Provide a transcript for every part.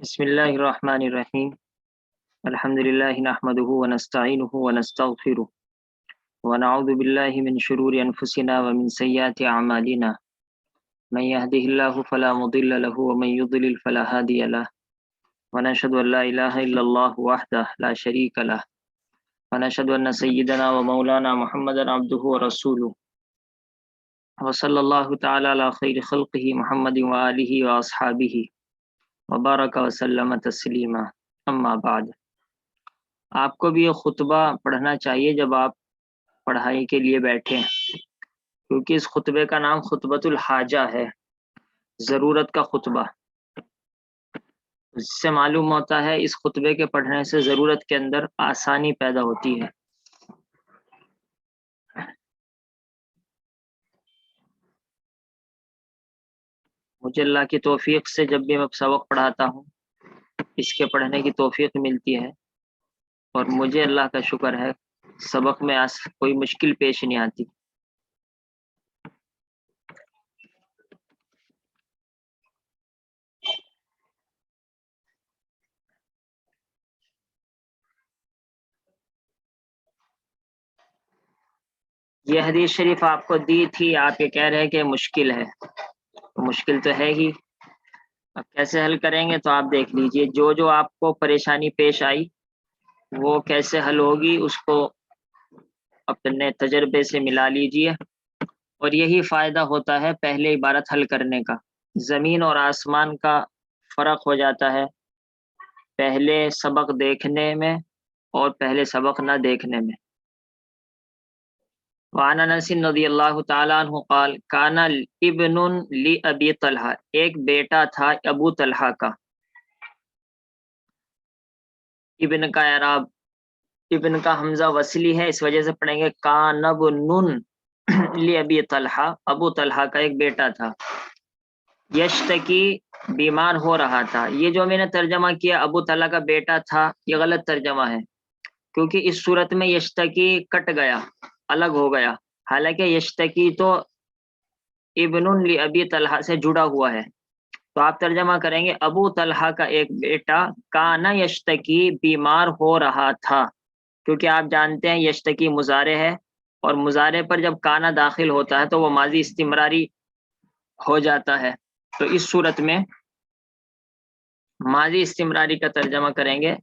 بسم الله الرحمن الرحيم الحمد لله نحمده ونستعينه ونستغفره ونعوذ بالله من شرور أنفسنا ومن سيئات أعمالنا من يهده الله فلا مضل له ومن يضلل فلا هادي له ونشهد أن لا إله إلا الله وحده لا شريك له ونشهد أن سيدنا ومولانا محمدا عبده ورسوله وصلى الله تعالى على خير خلقه محمد وآله وأصحابه وبارک وسلم تسلیما اما بعد۔ آپ کو بھی یہ خطبہ پڑھنا چاہیے جب آپ پڑھائی کے لیے بیٹھیں، کیونکہ اس خطبے کا نام خطبۃ الحاجہ ہے، ضرورت کا خطبہ۔ اس سے معلوم ہوتا ہے اس خطبے کے پڑھنے سے ضرورت کے اندر آسانی پیدا ہوتی ہے۔ مجھے اللہ کی توفیق سے جب بھی میں سبق پڑھاتا ہوں اس کے پڑھنے کی توفیق ملتی ہے، اور مجھے اللہ کا شکر ہے سبق میں کوئی مشکل پیش نہیں آتی۔ یہ حدیث شریف آپ کو دی تھی، آپ یہ کہہ رہے ہیں کہ مشکل ہے، مشکل تو ہے ہی، اب کیسے حل کریں گے تو آپ دیکھ لیجئے۔ جو آپ کو پریشانی پیش آئی وہ کیسے حل ہوگی اس کو اپنے تجربے سے ملا لیجئے، اور یہی فائدہ ہوتا ہے پہلے عبارت حل کرنے کا۔ زمین اور آسمان کا فرق ہو جاتا ہے پہلے سبق دیکھنے میں اور پہلے سبق نہ دیکھنے میں۔ وعن انس رضی اللہ تعالیٰ عنہ قال کان ابن لابی طلحہ، ایک بیٹا تھا ابو طلحہ کا۔ ابن کا اعراب، ابن کا حمزہ وصلی ہے، اس وجہ سے پڑھیں گے کان ابن لابی طلحہ، ابو طلحہ کا ایک بیٹا تھا۔ یشتکی، بیمار ہو رہا تھا۔ یہ جو میں نے ترجمہ کیا ابو طلحہ کا بیٹا تھا، یہ غلط ترجمہ ہے، کیونکہ اس صورت میں یشتکی کٹ گیا، الگ ہو گیا، حالانکہ یشتکی تو ابن لابی طلحہ سے جڑا ہوا ہے، تو آپ ترجمہ کریں گے ابو طلحہ کا ایک بیٹا کانا یشتکی، بیمار ہو رہا تھا، کیونکہ آپ جانتے ہیں یشتکی مضارع ہے، اور مضارع پر جب کانا داخل ہوتا ہے تو وہ ماضی استمراری ہو جاتا ہے، تو اس صورت میں ماضی استمراری کا ترجمہ کریں گے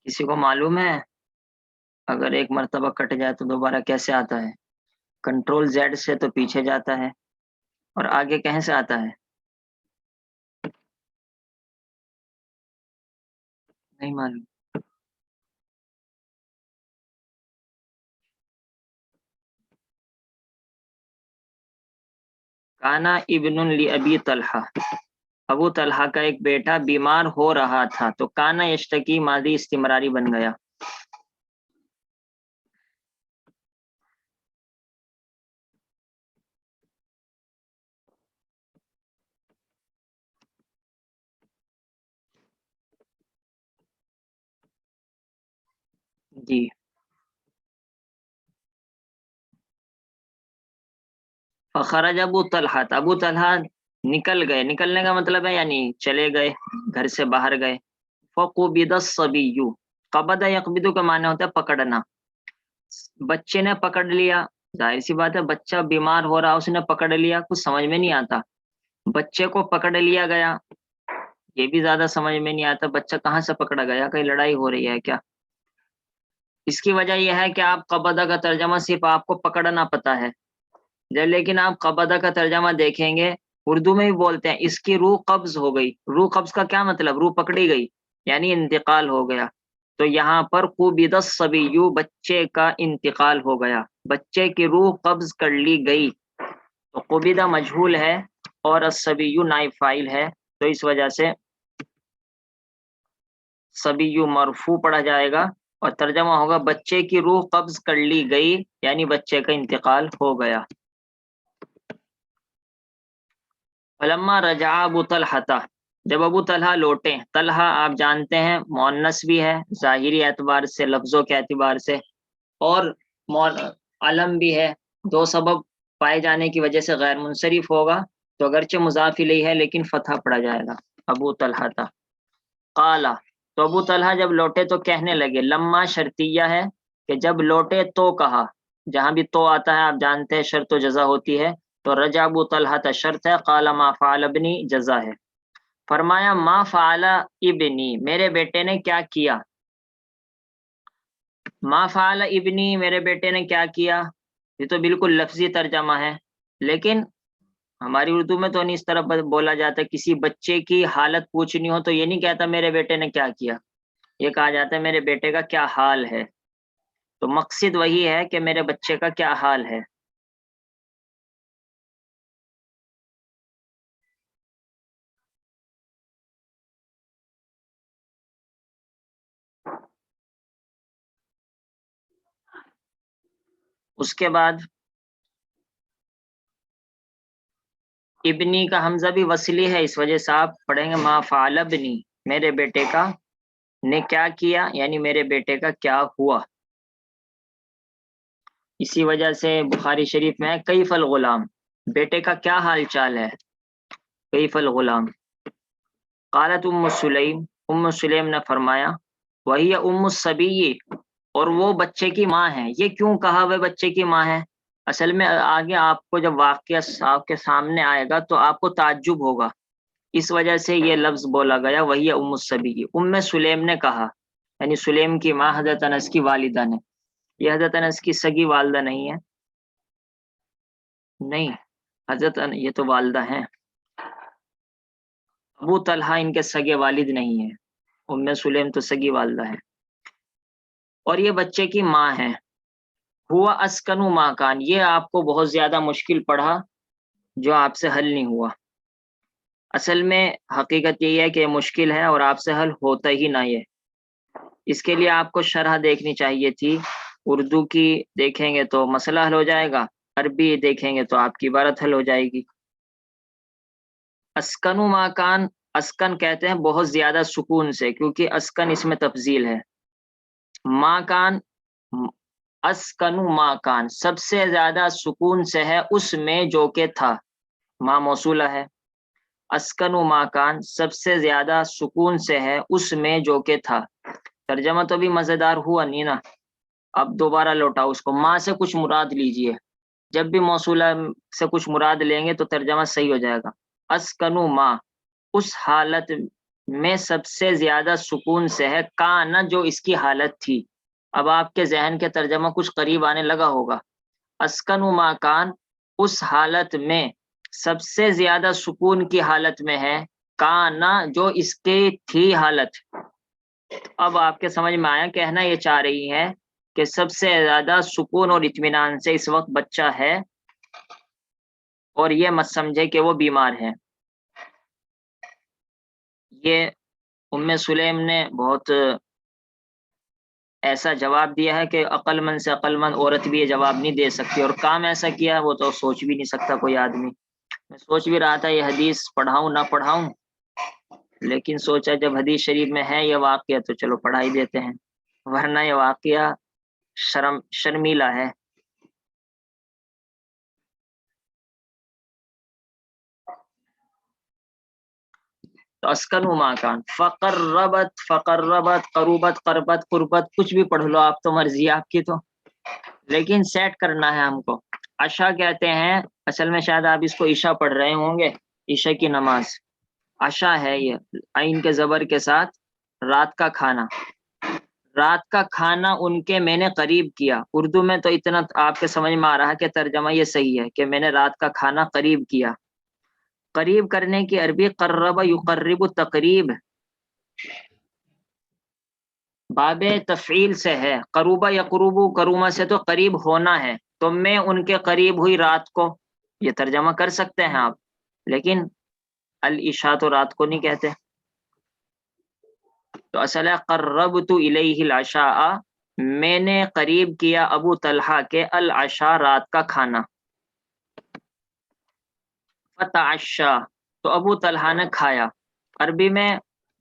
کسی کو معلوم ہے اگر ایک مرتبہ کٹ جائے تو دوبارہ کیسے آتا ہے؟ کنٹرول زیڈ سے تو پیچھے جاتا ہے، اور آگے کہیں سے آتا ہے؟ نہیں معلوم۔ کانا ابن لابی طلحہ، ابو طلحہ کا ایک بیٹا بیمار ہو رہا تھا، تو کانا یشتکی ماضی استمراری بن گیا۔ جی، فخرج ابو طلحہ، ابو طلحہ نکل گئے، نکلنے کا مطلب ہے یعنی چلے گئے، گھر سے باہر گئے۔ فقبض الصبی، قبض یقبض کا معنی ہوتا ہے پکڑنا، بچے نے پکڑ لیا، ظاہر سی بات ہے بچہ بیمار ہو رہا اس نے پکڑ لیا، کچھ سمجھ میں نہیں آتا، بچے کو پکڑ لیا گیا، یہ بھی زیادہ سمجھ میں نہیں آتا، بچہ کہاں سے پکڑا گیا، کہیں لڑائی ہو رہی ہے کیا؟ اس کی وجہ یہ ہے کہ آپ قبضہ کا ترجمہ صرف آپ کو پکڑنا پتا ہے، لیکن آپ قبضہ کا ترجمہ دیکھیں گے اردو میں بھی بولتے ہیں اس کی روح قبض ہو گئی۔ روح قبض کا کیا مطلب؟ روح پکڑی گئی یعنی انتقال ہو گیا، تو یہاں پر قبض الصبی، بچے کا انتقال ہو گیا، بچے کی روح قبض کر لی گئی، تو قبض مجہول ہے اور الصبی نائب فاعل ہے، تو اس وجہ سے صبی مرفوع پڑھا جائے گا، اور ترجمہ ہوگا بچے کی روح قبض کر لی گئی، یعنی بچے کا انتقال ہو گیا۔ فلما رجع ابو طلحہ، جب ابو طلحہ لوٹے، طلحہ آپ جانتے ہیں مؤنث بھی ہے ظاہری اعتبار سے، لفظوں کے اعتبار سے، اور علم بھی ہے، دو سبب پائے جانے کی وجہ سے غیر منصرف ہوگا، تو اگرچہ مضاف الیہ ہے لیکن فتح پڑا جائے گا، ابو طلحہ تھا۔ قالا، تو ابو طلحہ جب لوٹے تو کہنے لگے، لما شرطیہ ہے کہ جب لوٹے تو کہا، جہاں بھی تو آتا ہے آپ جانتے ہیں شرط و جزا ہوتی ہے، تو رجع ابو طلحہ تا شرط ہے، قال ما فعل ابنی جزا ہے، فرمایا ما فعل ابنی، میرے بیٹے نے کیا کیا، ما فعل ابنی، میرے بیٹے نے کیا کیا، یہ تو بالکل لفظی ترجمہ ہے، لیکن ہماری اردو میں تو نہیں اس طرح بولا جاتا، کسی بچے کی حالت پوچھنی ہو تو یہ نہیں کہتا میرے بیٹے نے کیا کیا، یہ کہا جاتا ہے میرے بیٹے کا کیا حال ہے، تو مقصد وہی ہے کہ میرے بچے کا کیا حال ہے۔ اس کے بعد ابنی کا حمزہ بھی وصلی ہے، اس وجہ سے آپ پڑھیں گے ما فعل ابنی، میرے بیٹے کا نے کیا کیا، یعنی میرے بیٹے کا کیا ہوا۔ اسی وجہ سے بخاری شریف میں ہے کیف الغلام، بیٹے کا کیا حال چال ہے، کیف الغلام۔ قالت ام سلیم، ام سلیم نے فرمایا، وہی ام الصبی، اور وہ بچے کی ماں ہے۔ یہ کیوں کہا وہ بچے کی ماں ہے، اصل میں آگے آپ کو جب واقعہ آپ کے سامنے آئے گا تو آپ کو تعجب ہوگا، اس وجہ سے یہ لفظ بولا گیا وہی ام الصبی۔ ام سلیم نے کہا، یعنی سلیم کی ماں حضرت انس کی والدہ نے، یہ حضرت انس کی سگی والدہ نہیں ہے، نہیں یہ تو والدہ ہیں، ابو طلحہ ان کے سگے والد نہیں ہیں، ام سلیم تو سگی والدہ ہے، اور یہ بچے کی ماں ہے۔ ہوا اسکنو ماکان، یہ آپ کو بہت زیادہ مشکل پڑھا جو آپ سے حل نہیں ہوا، اصل میں حقیقت یہی ہے کہ یہ مشکل ہے اور آپ سے حل ہوتا ہی نہ، یہ اس کے لیے آپ کو شرح دیکھنی چاہیے تھی، اردو کی دیکھیں گے تو مسئلہ حل ہو جائے گا، عربی دیکھیں گے تو آپ کی عبارت حل ہو جائے گی۔ اسکنو ماکان، اسکن کہتے ہیں بہت زیادہ سکون سے، کیونکہ اسکن اس میں تفضیل ہے، ماکان اسکنو ماکان سب سے زیادہ سکون سے ہے اس میں جو کہ تھا، ما موصولہ ہے، اسکنو ماکان سب سے زیادہ سکون سے ہے اس میں جو کہ تھا، ترجمہ تو بھی مزیدار ہوا نہیں نا، اب دوبارہ لوٹاؤ اس کو، ماں سے کچھ مراد لیجئے، جب بھی موصولہ سے کچھ مراد لیں گے تو ترجمہ صحیح ہو جائے گا، اسکنو ماں اس حالت میں سب سے زیادہ سکون سے ہے، کانا جو اس کی حالت تھی، اب آپ کے ذہن کے ترجمہ کچھ قریب آنے لگا ہوگا، اسکنو ما کان اس حالت میں سب سے زیادہ سکون کی حالت میں ہے، کانا جو اس کی تھی حالت، اب آپ کے سمجھ میں آیا، کہنا یہ چاہ رہی ہے کہ سب سے زیادہ سکون اور اطمینان سے اس وقت بچہ ہے، اور یہ مت سمجھے کہ وہ بیمار ہے۔ یہ ام سلیم نے بہت ایسا جواب دیا ہے کہ عقل مند سے عقل مند عورت بھی یہ جواب نہیں دے سکتی، اور کام ایسا کیا وہ تو سوچ بھی نہیں سکتا کوئی آدمی۔ میں سوچ بھی رہا تھا یہ حدیث پڑھاؤں نہ پڑھاؤں، لیکن سوچا جب حدیث شریف میں ہے یہ واقعہ تو چلو پڑھا ہی دیتے ہیں، ورنہ یہ واقعہ شرمیلا ہے۔ تو اسکن ماکان فقربت قروبت قربت قربت کچھ بھی پڑھ لو آپ، تو مرضی ہے آپ کی، تو لیکن سیٹ کرنا ہے ہم کو۔ عشاء کہتے ہیں، اصل میں شاید آپ اس کو عشاء پڑھ رہے ہوں گے، عشاء کی نماز عشاء ہے، یہ عین کے زبر کے ساتھ، رات کا کھانا، رات کا کھانا ان کے میں نے قریب کیا، اردو میں تو اتنا آپ کے سمجھ میں آ رہا ہے کہ ترجمہ یہ صحیح ہے کہ میں نے رات کا کھانا قریب کیا، قریب کرنے کی عربی قرب یقرب تقریب، باب تفعیل سے ہے، قروبہ یقربو کرومہ سے تو قریب ہونا ہے، تو میں ان کے قریب ہوئی رات کو، یہ ترجمہ کر سکتے ہیں آپ، لیکن العشاء تو رات کو نہیں کہتے، تو اصل ہے قربت الیہ العشاء، میں نے قریب کیا ابو طلحہ کے العشاء رات کا کھانا، فتعشا تو ابو طلحہ نے کھایا، عربی میں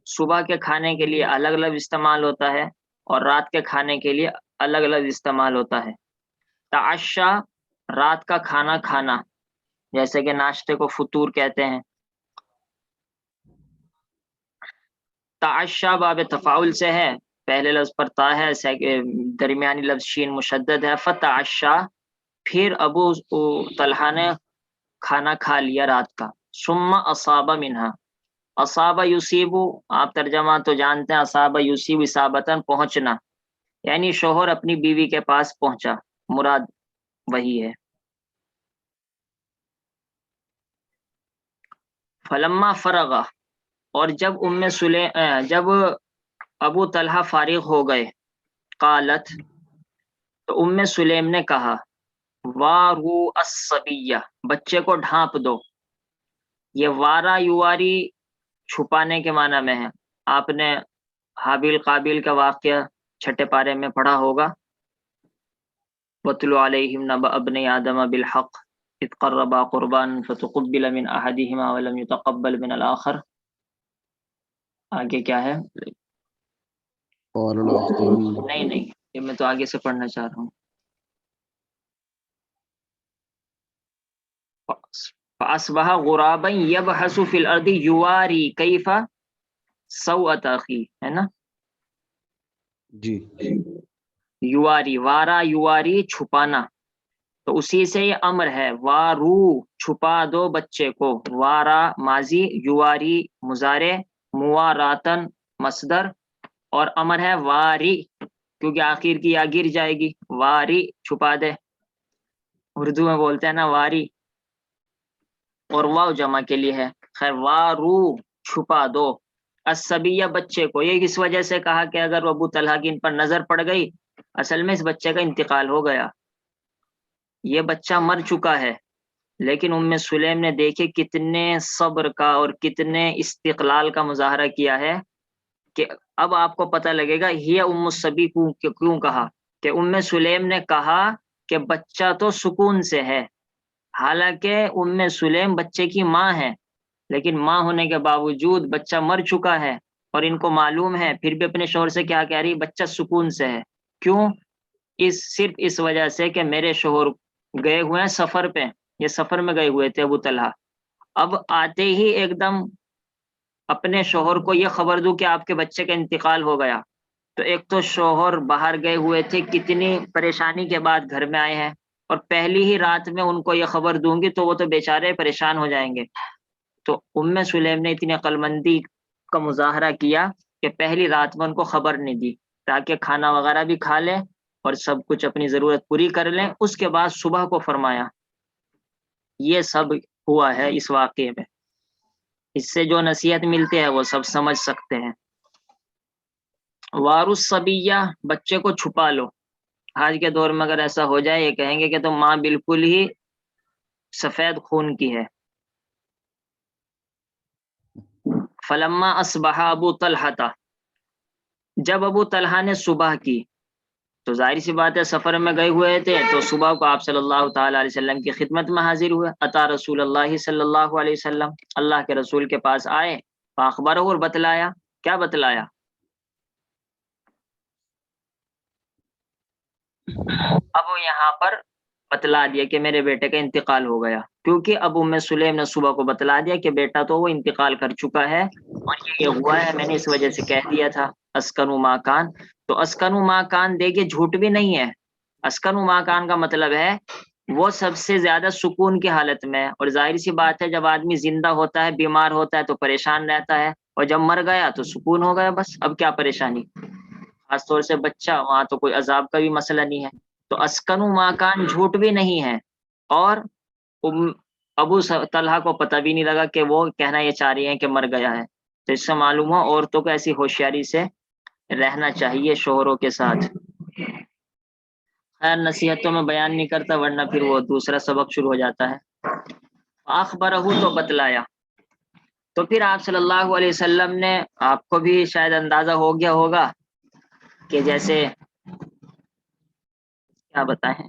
صبح کے کھانے کے لیے الگ الگ استعمال ہوتا ہے اور رات کے کھانے کے لیے الگ الگ استعمال ہوتا ہے۔ تعشا رات کا کھانا کھانا، جیسے کہ ناشتے کو فطور کہتے ہیں۔ تعشا باب تفاعل سے ہے، پہلے لفظ پر تا ہے، درمیانی لفظ شین مشدد ہے، فتعشا پھر ابو طلحہ نے کھانا کھا لیا رات کا۔ ثم اصاب منہا، اصاب یصیب، آپ ترجمہ تو جانتے ہیں، اصاب یصیب اصابتاً پہنچنا، یعنی شوہر اپنی بیوی کے پاس پہنچا، مراد وہی ہے۔ فلما فرغا، اور جب ابو طلحہ فارغ ہو گئے، قالت تو سلیم نے کہا، وارو الصبیہ، بچے کو ڈھانپ دو۔ یہ وارا یواری چھپانے کے معنی میں ہے۔ آپ نے حابیل قابیل کا واقعہ چھٹے پارے میں پڑھا ہوگا، وَاتْلُ عَلَيْهِمْ نَبَأَ ابْنَيْ آدَمَ بِالْحَقِّ إِذْ قَرَّبَا قُرْبَانًا فَتُقُبِّلَ مِنْ أَحَدِهِمَا وَلَمْ يُتَقَبَّلْ مِنَ الْآخَرِ۔ آگے کیا ہے؟ قال لأقتلن، نہیں، یہ میں تو آگے سے پڑھنا چاہ رہا ہوں۔ فَأَصْبَحَ غُرَابًا يَبْحَثُ فِي الْأَرْضِ يُوَارِي كَيْفَ سَوْءَةَ أَخِيهِ، ہے نا؟ جی یواری، وارا یواری چھپانا، تو اسی سے یہ امر ہے، وارو چھپا دو بچے کو، وارا ماضی، یواری مضارع، مواراتن مصدر، اور امر ہے واری، کیونکہ آخر کی یا گر جائے گی، واری چھپا دے، اردو میں بولتے ہیں نا واری، اور واو جمع کے لیے ہے، خیر وارو چھپا دو، الصبیہ بچے کو۔ یہ اس وجہ سے کہا کہ اگر ابو طلحہ کی ان پر نظر پڑ گئی، اصل میں اس بچے کا انتقال ہو گیا، یہ بچہ مر چکا ہے، لیکن سلیم نے دیکھے کتنے صبر کا اور کتنے استقلال کا مظاہرہ کیا ہے، کہ اب آپ کو پتہ لگے گا یہ الصبی کیوں کہا، کہ سلیم نے کہا کہ بچہ تو سکون سے ہے، حالانکہ سلیم بچے کی ماں ہے، لیکن ماں ہونے کے باوجود بچہ مر چکا ہے، اور ان کو معلوم ہے، پھر بھی اپنے شوہر سے کیا کہہ رہی، بچہ سکون سے ہے۔ کیوں؟ صرف اس وجہ سے کہ میرے شوہر گئے ہوئے ہیں سفر پہ، یہ سفر میں گئے ہوئے تھے ابو طلحہ، اب آتے ہی ایک دم اپنے شوہر کو یہ خبر دوں کہ آپ کے بچے کا انتقال ہو گیا، تو ایک تو شوہر باہر گئے ہوئے تھے، کتنی پریشانی کے بعد گھر میں آئے ہیں، اور پہلی ہی رات میں ان کو یہ خبر دوں گی تو وہ تو بیچارے پریشان ہو جائیں گے۔ تو سلیم نے اتنی عقل مندی کا مظاہرہ کیا کہ پہلی رات میں ان کو خبر نہیں دی، تاکہ کھانا وغیرہ بھی کھا لیں اور سب کچھ اپنی ضرورت پوری کر لیں، اس کے بعد صبح کو فرمایا۔ یہ سب ہوا ہے اس واقعے میں، اس سے جو نصیحت ملتی ہے وہ سب سمجھ سکتے ہیں۔ وارث الصبیہ، بچے کو چھپا لو۔ آج کے دور میں اگر ایسا ہو جائے، یہ کہیں گے کہ تو ماں بالکل ہی سفید خون کی ہے۔ فلما اصبح ابو طلحہ، جب ابو طلحہ نے صبح کی، تو ظاہر سی بات ہے سفر میں گئے ہوئے تھے، تو صبح کو آپ صلی اللہ تعالی علیہ وسلم کی خدمت میں حاضر ہوئے، اتا رسول اللہ صلی اللہ علیہ وسلم، اللہ کے رسول کے پاس آئے، فاخبرہ، اور بتلایا، کیا بتلایا؟ اب یہاں پر بتلا دیا کہ میرے بیٹے کا انتقال ہو گیا، کیونکہ اب سلیم نے صبح کو بتلا دیا کہ بیٹا تو وہ انتقال کر چکا ہے، اور یہ ہوا ہے، میں نے اس وجہ سے کہہ دیا تھا اسکنو ما کان۔ تو اسکنو ما کان دیکھیے جھوٹ بھی نہیں ہے، اسکنو ما کان کا مطلب ہے وہ سب سے زیادہ سکون کی حالت میں ہے، اور ظاہر سی بات ہے جب آدمی زندہ ہوتا ہے، بیمار ہوتا ہے تو پریشان رہتا ہے، اور جب مر گیا تو سکون ہو گیا، بس اب کیا پریشانی، خاص طور سے بچہ، وہاں تو کوئی عذاب کا بھی مسئلہ نہیں ہے۔ تو اسکنو ماکان جھوٹ بھی نہیں ہے، اور ابو طلحہ کو پتہ بھی نہیں لگا کہ وہ کہنا یہ چاہ رہی ہیں کہ مر گیا ہے۔ تو اس سے معلوم ہوا عورتوں کو ایسی ہوشیاری سے رہنا چاہیے شوہروں کے ساتھ۔ خیر نصیحت تو میں بیان نہیں کرتا، ورنہ پھر وہ دوسرا سبق شروع ہو جاتا ہے۔ اخبرہ، تو بتلایا، تو پھر آپ صلی اللہ علیہ وسلم نے، آپ کو بھی شاید اندازہ ہو گیا ہوگا کہ جیسے کیا بتائیں،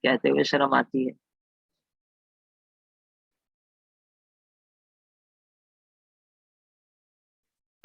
کہتے ہوئے شرم آتی ہے،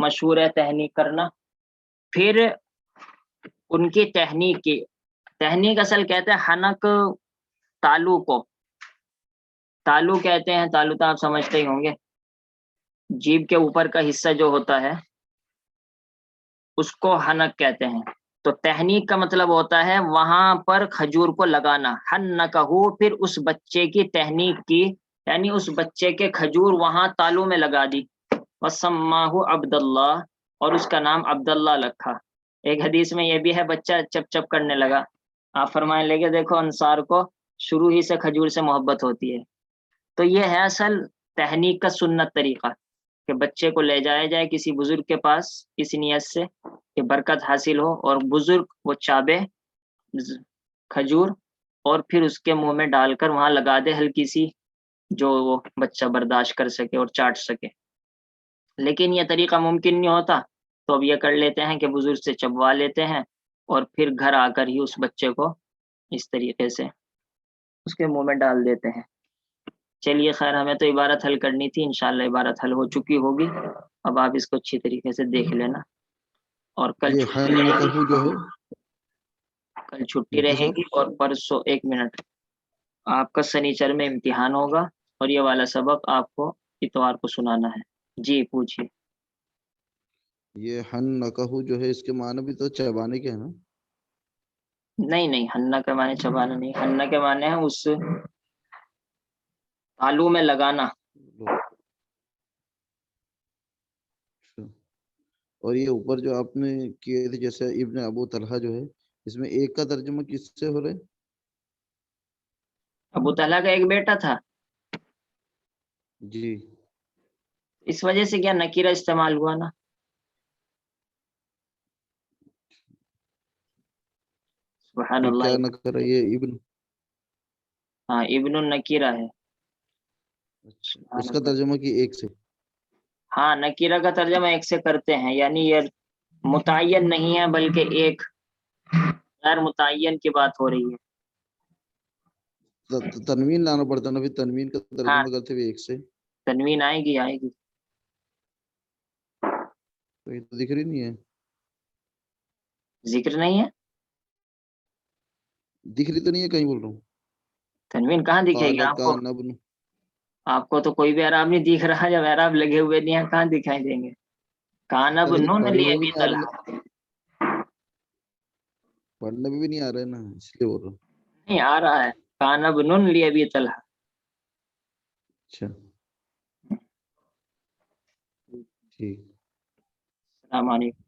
مشہور ہے تہنیک کرنا. پھر ان کی تہنیک اصل کہتے ہیں حنک تالو کو. تالو کہتے ہیں, تالو تو آپ سمجھتے ہی ہوں گے, جیب کے اوپر کا حصہ جو ہوتا ہے اس کو حنک کہتے ہیں. تو تہنیک کا مطلب ہوتا ہے وہاں پر کھجور کو لگانا. حنکہو, پھر اس بچے کی تہنیک کی, یعنی اس بچے کے کھجور وہاں تالو میں لگا دی. وسماہ عبداللہ, اور اس کا نام عبداللہ رکھا. ایک حدیث میں یہ بھی ہے بچہ چپ چپ کرنے لگا. آپ فرمائیں لے کے دیکھو انصار کو شروع ہی سے کھجور سے محبت ہوتی ہے. تو یہ ہے اصل تہنیک کا سنت طریقہ کہ بچے کو لے جایا جائے کسی بزرگ کے پاس اس نیت سے کہ برکت حاصل ہو, اور بزرگ وہ چابے کھجور اور پھر اس کے منہ میں ڈال کر وہاں لگا دے ہلکی سی, جو وہ بچہ برداشت کر سکے اور چاٹ سکے. لیکن یہ طریقہ ممکن نہیں ہوتا, تو اب یہ کر لیتے ہیں کہ بزرگ سے چبوا لیتے ہیں اور پھر گھر آ کر ہی اس بچے کو اس طریقے سے اس کے منہ میں ڈال دیتے ہیں. چلیے خیر, ہمیں تو عبارت حل کرنی تھی, انشاءاللہ عبارت حل ہو چکی ہوگی. اب آپ اس کو اچھی طریقے سے دیکھ لینا, اور کل یہ چھٹی رہے حنکہو جو ہے, گی, کل چھٹی مفتی رہے صاحب, گی, اور پرسوں 1 منٹ آپ کا سنیچر میں امتحان ہوگا, اور یہ والا سبق آپ کو اتوار کو سنانا ہے. جی پوچھیے. یہ حنکہو جو ہے اس کے معنی بھی تو چبانے کے ہیں نا؟ نہیں, ہنہ کے معنی چبانا نہیں, ہنہ کے معنی ہے اس تالو میں لگانا. اور یہ اوپر جو آپ نے کیے تھے جیسے ابن ابو طلحہ جو ہے, اس میں ایک کا ترجمہ کس سے ہو رہا ہے؟ ابو طلحہ کا ایک بیٹا تھا, جی, اس وجہ سے کیا نکیرہ استعمال ہوا نا. سبحان یہ اللہ. کیا نہ کرا, یہ ابن, ہاں, ابن النکیرہ ہے. اچھا, سبحان اس کا اللہ. ترجمہ کی ایک سے. ہاں, نکیرہ کا ترجمہ ایک سے کرتے ہیں, یعنی یہ متعین نہیں ہے بلکہ ایک غیر متعین کی بات ہو رہی ہے. تنوین لانا پڑتا نا, پھر تنوین کا ہاں, ترجمہ کرتے ہوئے ایک سے, تنوین آئے گی. تو یہ تو دکھ رہی نہیں ہے. ذکر نہیں ہے, دکھ رہی تو نہیں ہے, کہیں بول رہا ہوں. تنوین کہاں دکھے قال گی آپ کو؟ کان ابن, آپ کو تو کوئی بھی اعراب نہیں دکھ رہا, جب اعراب لگے ہوئے نہیں ہیں کہاں دکھائی دیں گے. کان ابھی تو ابن پڑھنے میں بھی لابی نہیں آ رہا, طلحہ, پڑھنے میں بھی نہیں آ رہا ہے نا, اس لیے بول رہا ہوں. نہیں آ رہا ہے, کان ابن لابی طلحہ. اچھا, ٹھیک. السلام علیکم.